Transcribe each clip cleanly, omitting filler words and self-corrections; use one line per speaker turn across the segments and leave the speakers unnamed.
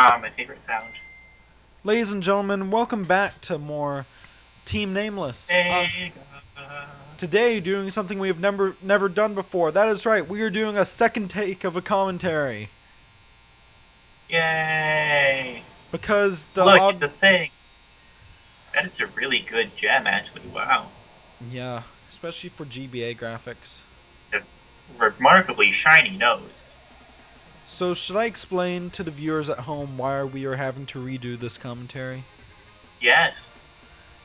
Ah, my favorite sound.
Ladies and gentlemen, welcome back to more Team Nameless.
Hey,
Today, doing something we have never done before. That is right, we are doing a second take of a commentary
yay!
because the
Look, it's
odd,
a thing. That is a really good gem, actually. Wow.
yeah, especially for GBA graphics.
A remarkably shiny nose.
So, should I explain to the viewers at home why we are having to redo this commentary?
Yes.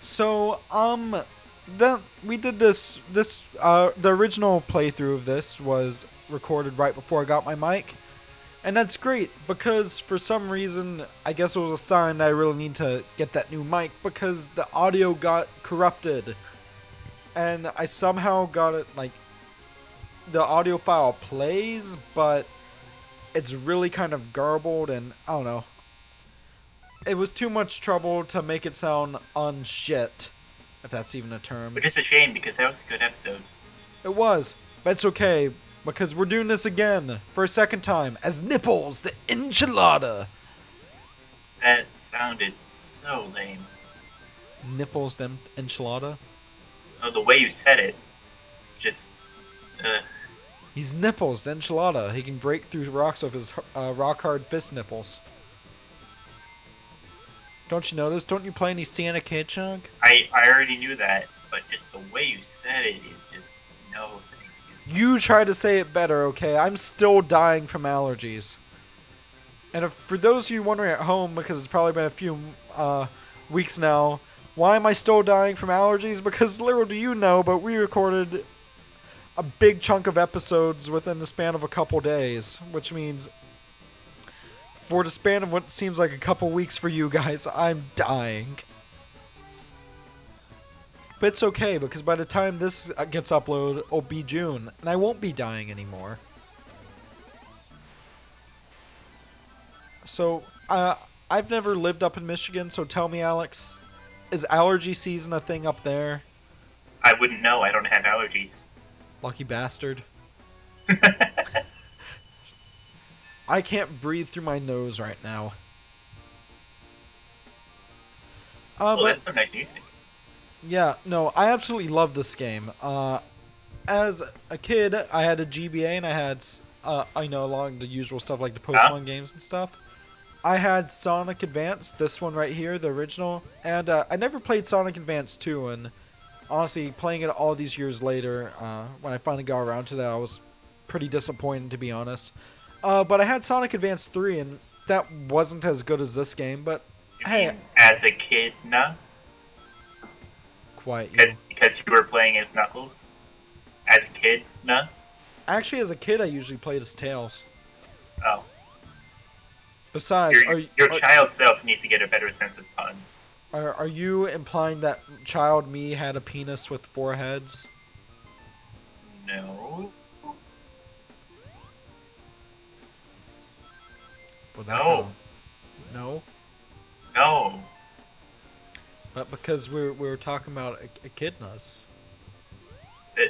So, we did the original playthrough of this was recorded right before I got my mic. And that's great because for some reason, I guess it was a sign that I really need to get that new mic because the audio got corrupted. And I somehow got it, like, the audio file plays, but it's really kind of garbled and I don't know. It was too much trouble to make it sound unshit, if that's even a term.
Which is a shame because that was a good episode.
It was, but it's okay because we're doing this again for a second time as Nipples, the enchilada.
That sounded so lame.
Nipples, the enchilada.
Oh, the way you said it. Just,
He's Nipples, the enchilada. He can break through rocks with his rock hard fist nipples. Don't you know this? Don't you play any Sonic Hedgehog?
I already knew that, but just the way you said it is just, no, thank you.
You try to say it better, okay? I'm still dying from allergies. And for those of you wondering at home, because it's probably been a few weeks now, why am I still dying from allergies? Because little do you know, but we recorded a big chunk of episodes within the span of a couple days, which means for the span of what seems like a couple weeks for you guys, I'm dying. But it's okay, because by the time this gets uploaded, it'll be June, and I won't be dying anymore. So, I've never lived up in Michigan, so tell me, Alex, is allergy season a thing up there?
I wouldn't know. I don't have allergies.
Lucky bastard. I can't breathe through my nose right now.
Well,
But
that's so nice music.
yeah, no, I absolutely love this game. As a kid, I had a GBA and I had, along the usual stuff like the
Huh?
Pokemon games and stuff. I had Sonic Advance, this one right here, the original, and I never played Sonic Advance 2, and honestly, playing it all these years later, when I finally got around to that, I was pretty disappointed, to be honest. But I had Sonic Advance 3, and that wasn't as good as this game, but
You
hey,
mean as a kid, no?
quiet you.
Because you were playing as Knuckles? As a kid, no?
Actually, as a kid, I usually played as Tails.
Oh.
Besides,
Your child self needs to get a better sense of fun.
are you implying that child me had a penis with four heads?
No.
Well,
No.
No?
No.
But because we were talking about Echidnas.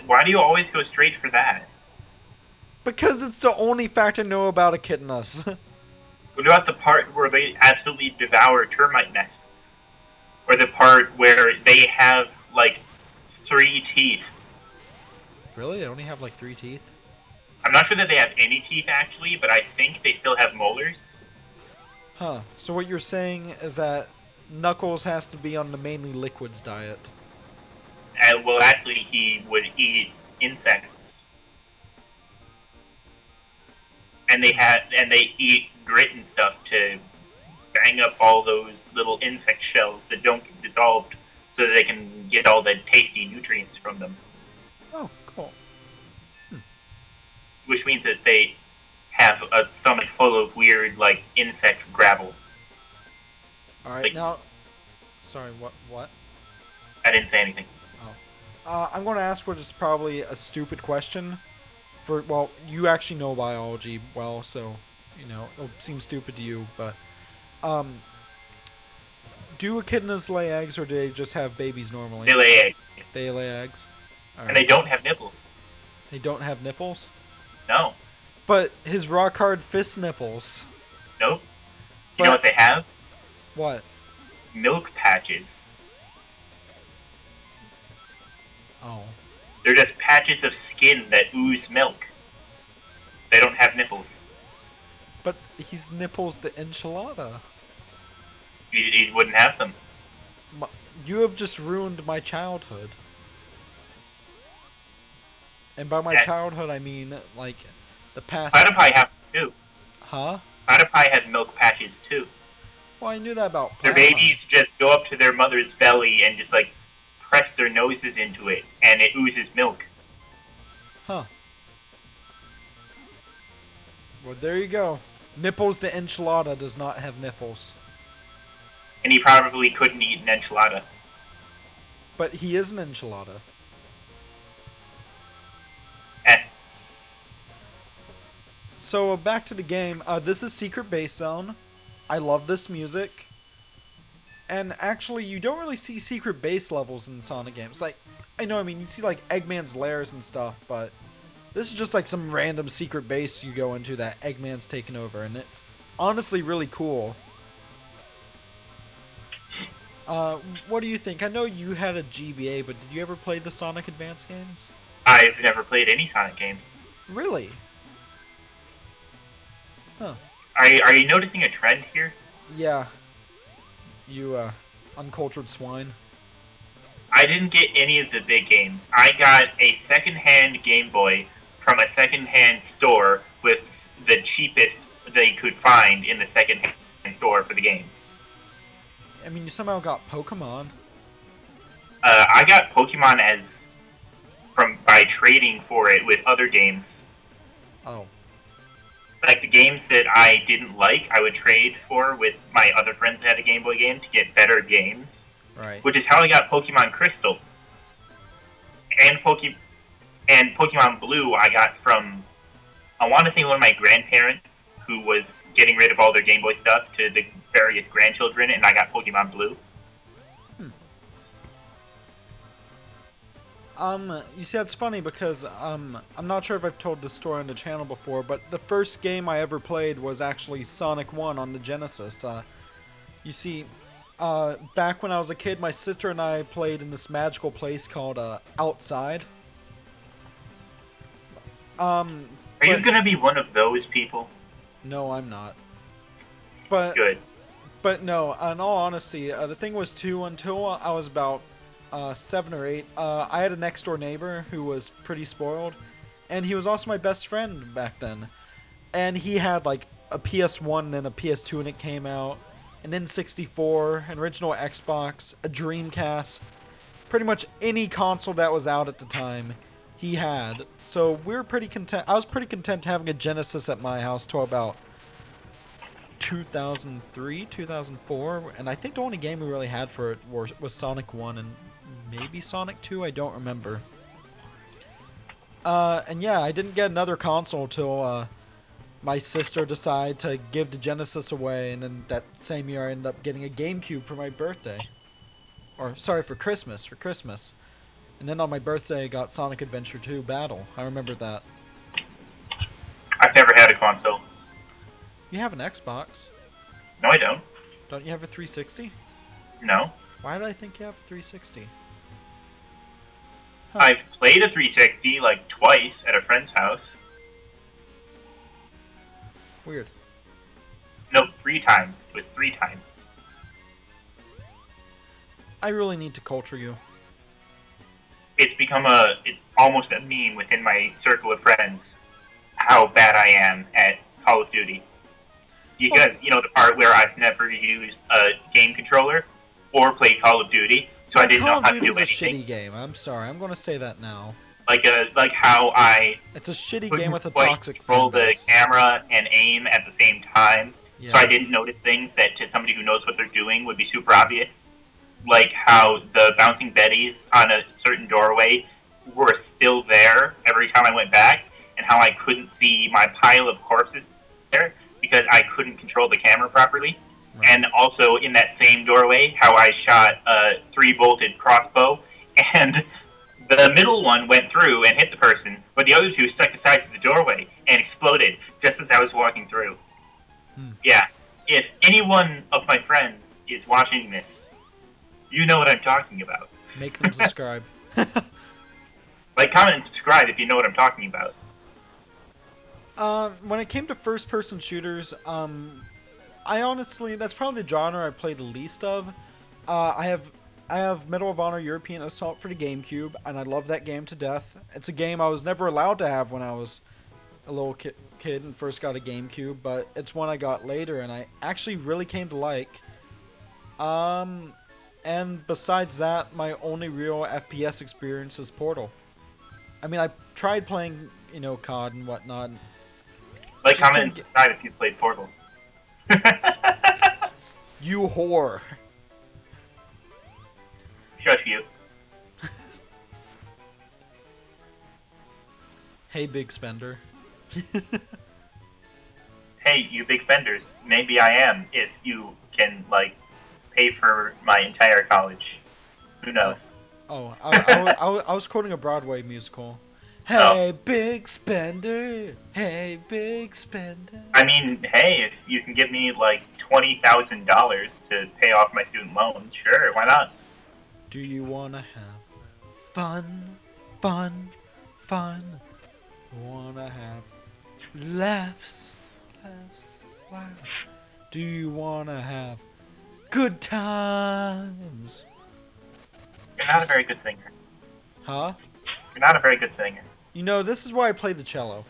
Why do you always go straight for that?
Because it's the only fact I know about Echidnas.
What about the part where they absolutely devour termite nests? Or the part where they have, like, 3 teeth?
Really? They only have like 3 teeth?
I'm not sure that they have any teeth, actually, but I think they still have molars.
Huh. So what you're saying is that Knuckles has to be on the mainly liquids diet.
Well, actually, he would eat insects. And they eat grit and stuff to bang up all those little insect shells that don't get dissolved so that they can get all the tasty nutrients from them.
Oh, cool.
Which means that they have a stomach full of weird, like, insect gravel.
Alright,
Like,
now... Sorry, what?
I didn't say anything.
Oh. I'm going to ask what is probably a stupid question. Well, you actually know biology well, so, it'll seem stupid to you, but... Do echidnas lay eggs, or do they just have babies normally?
They lay eggs.
They lay eggs?
And they don't have nipples.
They don't have nipples?
No.
But his rock hard fist nipples.
Nope. You know what they have?
What?
Milk patches.
Oh.
They're just patches of skin that ooze milk. They don't have nipples.
But he's nipples the enchilada.
He wouldn't have them.
You have just ruined my childhood. And by my childhood, I mean, like, the past...
Platypi have them too.
Huh?
Platypi has milk patches too.
Well, I knew that about
Their babies just go up to their mother's belly and just, like, press their noses into it, and it oozes milk.
Huh. Well, there you go. Nipples the enchilada does not have nipples.
And he probably couldn't eat an enchilada.
But he is an enchilada. So, back to the game. This is Secret Base Zone. I love this music. And actually, you don't really see secret base levels in Sonic games. Like, I know, I mean, you see, like, Eggman's lairs and stuff, but this is just, like, some random secret base you go into that Eggman's taken over, and it's honestly really cool. What do you think? I know you had a GBA, but did you ever play the Sonic Advance games?
I've never played any Sonic games.
Really? Huh.
Are you noticing a trend here?
Yeah. You, uncultured swine.
I didn't get any of the big games. I got a second-hand Game Boy from a second-hand store with the cheapest they could find in the second-hand store for the game.
I mean, you somehow got Pokemon.
I got Pokemon by trading for it with other games.
Oh.
Like the games that I didn't like, I would trade for with my other friends that had a Game Boy game to get better games.
Right.
Which is how I got Pokemon Crystal. And Pokemon Blue I got from, I want to say one of my grandparents who was getting rid of all their Game Boy stuff to the various grandchildren, and I got Pokemon Blue.
You see, that's funny because, I'm not sure if I've told this story on the channel before, but the first game I ever played was actually Sonic 1 on the Genesis. You see, back when I was a kid, my sister and I played in this magical place called, Outside.
Are you gonna be one of those people?
No, I'm not. But,
good.
But no, in all honesty, the thing was, too, until I was about 7 or 8, I had a next door neighbor who was pretty spoiled, and he was also my best friend back then. And he had like a PS1 and a PS2 when it came out, an N64, an original Xbox, a Dreamcast, pretty much any console that was out at the time he had. So we were pretty content. I was pretty content having a Genesis at my house till about 2003, 2004, and I think the only game we really had for it was Sonic 1 and maybe Sonic 2, I don't remember. And yeah, I didn't get another console till my sister decided to give the Genesis away, and then that same year I ended up getting a GameCube for my birthday. Or, sorry, for Christmas. And then on my birthday I got Sonic Adventure 2 Battle. I remember that.
I've never had a console.
You have an Xbox.
No, I don't.
Don't you have a 360?
No.
Why did I think you have a 360? Huh.
I've played a 360 like twice at a friend's house.
Weird.
No, 3 times. It was 3 times.
I really need to culture you.
It's almost a meme within my circle of friends how bad I am at Call of Duty. Because, you know, the part where I've never used a game controller or played Call of Duty, so I didn't know how to do anything.
Call of Duty is a shitty game. I'm sorry. I'm going to say that now.
Like how I...
It's a shitty game with a toxic
control the camera and aim at the same time,
yeah.
So I didn't notice things that to somebody who knows what they're doing would be super obvious. Like how the bouncing betties on a certain doorway were still there every time I went back, and how I couldn't see my pile of corpses there because I couldn't control the camera properly. Right. And also in that same doorway, how I shot a 3-bolted crossbow, and the middle one went through and hit the person, but the other 2 stuck to the sides of the doorway and exploded just as I was walking through. Yeah, if any one of my friends is watching this, you know what I'm talking about.
Make them subscribe.
Like, comment, and subscribe if you know what I'm talking about.
When it came to first-person shooters, I honestly, that's probably the genre I play the least of. I have Medal of Honor European Assault for the GameCube, and I love that game to death. It's a game I was never allowed to have when I was a little kid and first got a GameCube, but it's one I got later, and I actually really came to like. And besides that, my only real FPS experience is Portal. I mean, I tried playing, COD and whatnot.
Like,
Just
comment, and
couldn't
subscribe if you played Portal.
You whore.
Shush you.
Hey, big spender.
Hey, you big spenders. Maybe I am if you can, like, pay for my entire college. Who knows?
I was quoting a Broadway musical. Hey, big spender. Hey, big spender.
I mean, hey, if you can give me, like, $20,000 to pay off my student loan, sure, why not?
Do you wanna have fun, fun, fun? Wanna have laughs, laughs, laughs? Do you wanna have good times?
You're not a very good singer.
Huh?
You're not a very good singer.
This is why I play the cello.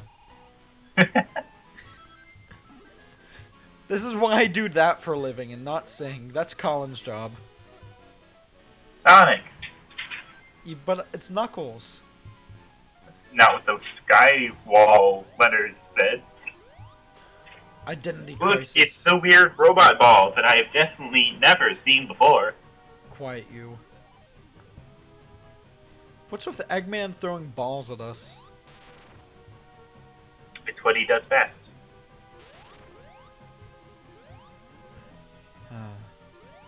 This is why I do that for a living and not sing. That's Colin's job.
Sonic.
But it's Knuckles.
Not with those sky wall letters said.
Identity
Look,
crisis.
it's the weird robot ball that I have definitely never seen before.
Quiet you. What's with Eggman throwing balls at us?
It's what he does best.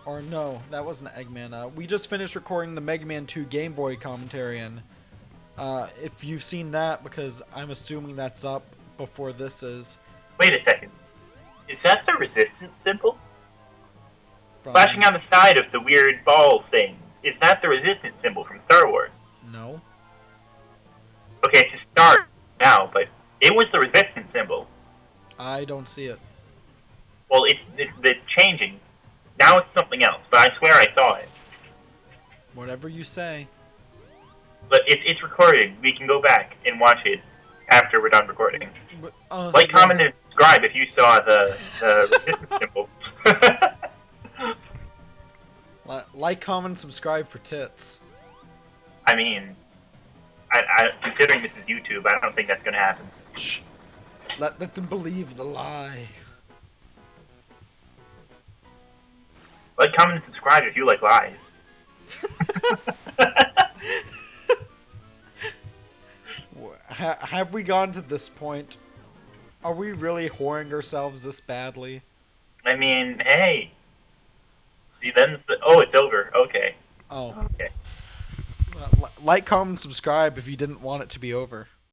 Or no, that wasn't Eggman. We just finished recording the Mega Man 2 Game Boy commentary, and if you've seen that, because I'm assuming that's up before this is.
Wait a second. Is that the resistance symbol?
From...
Flashing on the side of the weird ball thing. Is that the resistance symbol from Star Wars?
No.
Okay, it's a star now, but it was the resistance symbol.
I don't see it.
Well, it's changing. Now it's something else, but I swear I saw it.
Whatever you say.
But it's recorded. We can go back and watch it after we're done recording. Like,
Yeah.
comment, and subscribe if you saw the resistance symbol.
Like, comment, subscribe for tits.
I mean, considering this is YouTube, I don't think that's going to happen.
Shh. Let them believe the lie.
Like, comment, and subscribe if you like lies.
Have we gone to this point? Are we really whoring ourselves this badly?
I mean, hey. See, then, oh, it's over. Okay.
Oh.
Okay.
Like, comment, subscribe if you didn't want it to be over.